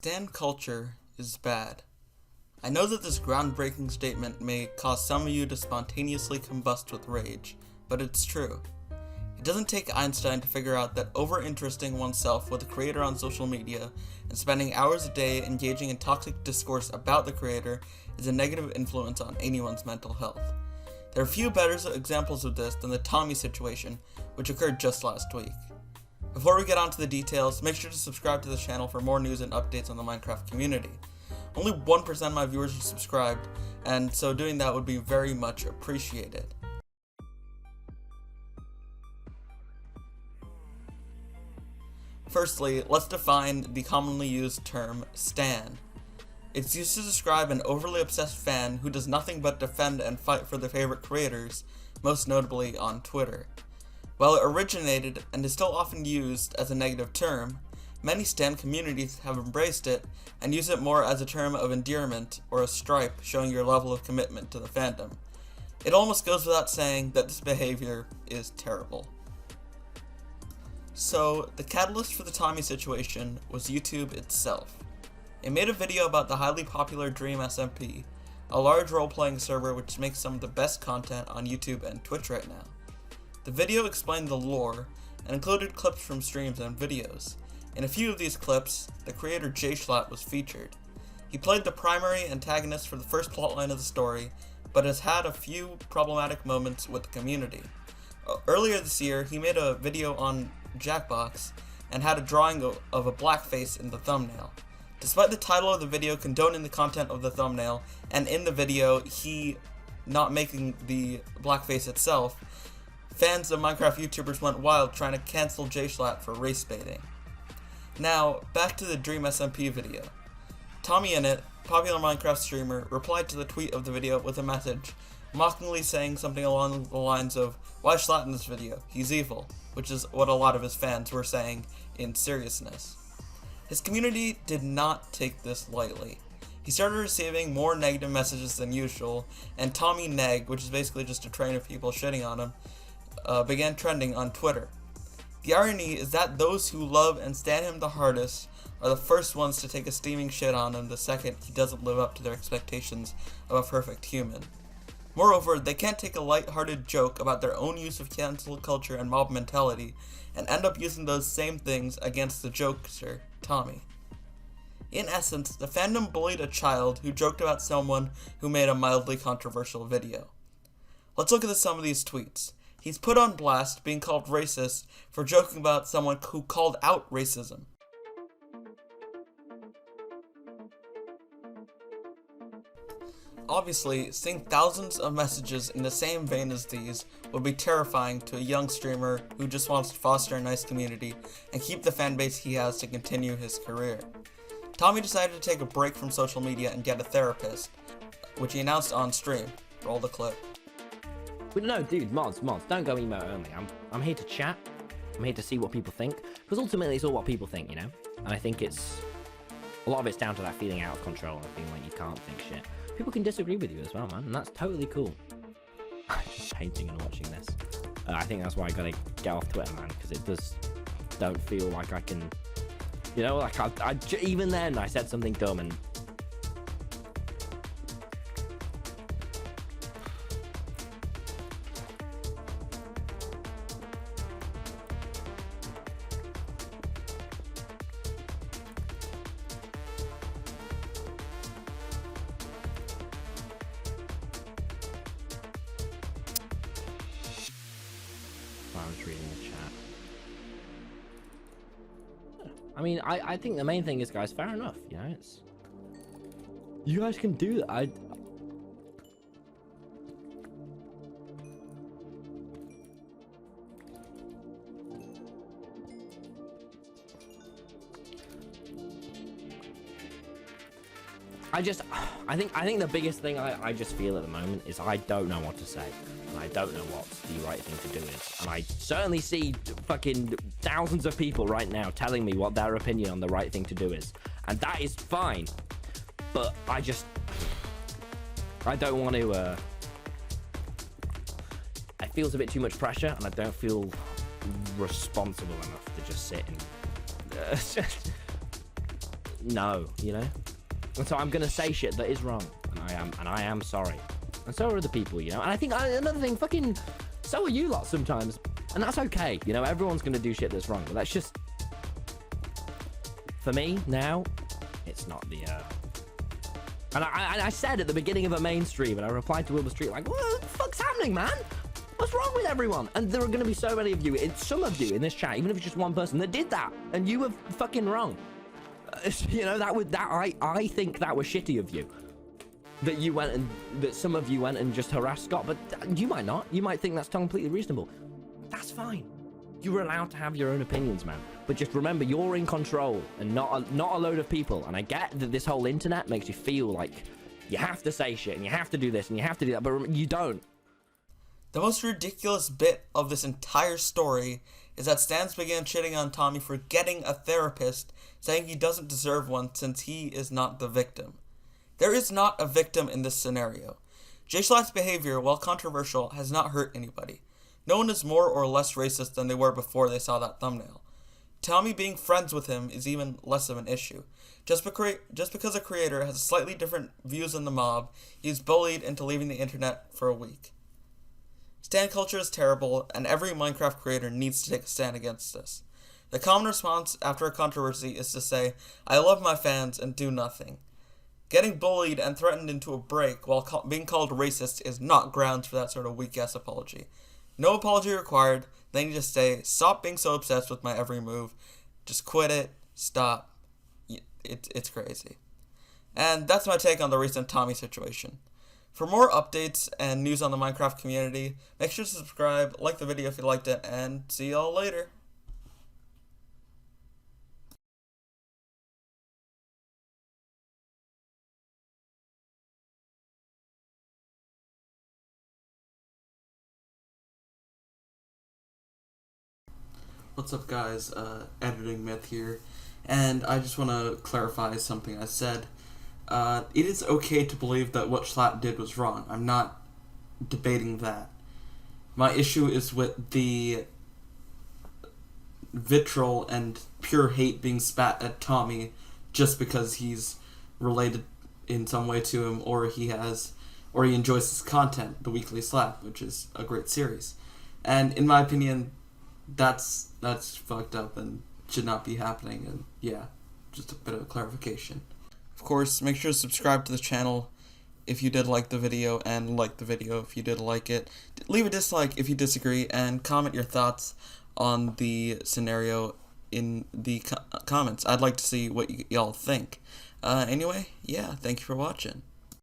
Stan culture is bad. I know that this groundbreaking statement may cause some of you to spontaneously combust with rage, but it's true. It doesn't take Einstein to figure out that over-interesting oneself with a creator on social media and spending hours a day engaging in toxic discourse about the creator is a negative influence on anyone's mental health. There are few better examples of this than the Tommy situation, which occurred just last week. Before we get on to the details, make sure to subscribe to the channel for more news and updates on the Minecraft community. Only 1% of my viewers are subscribed, and so doing that would be very much appreciated. Firstly, let's define the commonly used term stan. It's used to describe an overly obsessed fan who does nothing but defend and fight for their favorite creators, most notably on Twitter. While it originated and is still often used as a negative term, many stan communities have embraced it and use it more as a term of endearment or a stripe showing your level of commitment to the fandom. It almost goes without saying that this behavior is terrible. So, the catalyst for the Tommy situation was YouTube itself. It made a video about the highly popular Dream SMP, a large role-playing server which makes some of the best content on YouTube and Twitch right now. The video explained the lore and included clips from streams and videos. In a few of these clips, the creator JSchlatt was featured. He played the primary antagonist for the first plotline of the story, but has had a few problematic moments with the community. Earlier this year, he made a video on Jackbox and had a drawing of a blackface in the thumbnail. Despite the title of the video condoning the content of the thumbnail, and in the video he not making the blackface itself, fans of Minecraft YouTubers went wild trying to cancel JSchlatt for race baiting. Now, back to the Dream SMP video. TommyInnit, popular Minecraft streamer, replied to the tweet of the video with a message, mockingly saying something along the lines of, "Why Schlatt in this video? He's evil," which is what a lot of his fans were saying in seriousness. His community did not take this lightly. He started receiving more negative messages than usual, and TommyNeg, which is basically just a train of people shitting on him, began trending on Twitter. The irony is that those who love and stand him the hardest are the first ones to take a steaming shit on him the second he doesn't live up to their expectations of a perfect human. Moreover, they can't take a light-hearted joke about their own use of cancel culture and mob mentality and end up using those same things against the jokester, Tommy. In essence, the fandom bullied a child who joked about someone who made a mildly controversial video. Let's look at some of these tweets. He's put on blast being called racist for joking about someone who called out racism. Obviously, seeing thousands of messages in the same vein as these would be terrifying to a young streamer who just wants to foster a nice community and keep the fanbase he has to continue his career. Tommy decided to take a break from social media and get a therapist, which he announced on stream. Roll the clip. But no, dude, mods, don't go emo only. I'm here to chat. I'm here to see what people think, because ultimately it's all what people think, you know? And I think it's, a lot of it's down to that feeling out of control and feeling like you can't think shit. People can disagree with you as well, man, and that's totally cool. I'm just painting and watching this. I think that's why I gotta get off Twitter, man, because it just don't feel like I can, you know, like even then I said something dumb and I was reading the chat. I mean, I think the main thing is, guys, fair enough, you know, it's, you guys can do that. I think the biggest thing I just feel at the moment is I don't know what to say. And I don't know what the right thing to do is. And I certainly see fucking thousands of people right now telling me what their opinion on the right thing to do is. And that is fine. But I don't want to, it feels a bit too much pressure, and I don't feel responsible enough to just sit and no, you know. And so I'm gonna say shit that is wrong, and I am sorry, and so are other people, you know. And I think another thing, fucking, so are you lot sometimes, and that's okay, you know. Everyone's gonna do shit that's wrong, but that's just, for me now, it's not the. And I said at the beginning of a mainstream, and I replied to Wilbur Street like, what the fuck's happening, man? What's wrong with everyone? And there are going to be so many of you, some of you in this chat, even if it's just one person that did that, and you were fucking wrong. You know, I think that was shitty of you. That some of you went and just harassed Scott, but you might not. You might think that's completely reasonable. That's fine. You were allowed to have your own opinions, man. But just remember, you're in control, and not a load of people. And I get that this whole internet makes you feel like you have to say shit, and you have to do this, and you have to do that, but you don't. The most ridiculous bit of this entire story is that Stans began shitting on Tommy for getting a therapist, saying he doesn't deserve one since he is not the victim. There is not a victim in this scenario. JSchlatt's behavior, while controversial, has not hurt anybody. No one is more or less racist than they were before they saw that thumbnail. Tommy being friends with him is even less of an issue. Just because a creator has slightly different views than the mob, he's bullied into leaving the internet for a week. Stan culture is terrible, and every Minecraft creator needs to take a stand against this. The common response after a controversy is to say, I love my fans, and do nothing. Getting bullied and threatened into a break while being called racist is not grounds for that sort of weak-ass apology. No apology required. They need to say, stop being so obsessed with my every move. Just quit it. Stop. It's crazy. And that's my take on the recent Tommy situation. For more updates and news on the Minecraft community, make sure to subscribe, like the video if you liked it, and see y'all later. What's up, guys? Editing Myth here, and I just want to clarify something I said. It is okay to believe that what JSchlatt did was wrong. I'm not debating that. My issue is with the vitriol and pure hate being spat at Tommy just because he's related in some way to him, or he enjoys his content, the Weekly Slap, which is a great series. And in my opinion, that's fucked up and should not be happening. And yeah, just a bit of clarification. Of course, make sure to subscribe to the channel if you did like the video, and like the video if you did like it. Leave a dislike if you disagree, and comment your thoughts on the scenario in the comments. I'd like to see what y'all think. Anyway, yeah, thank you for watching.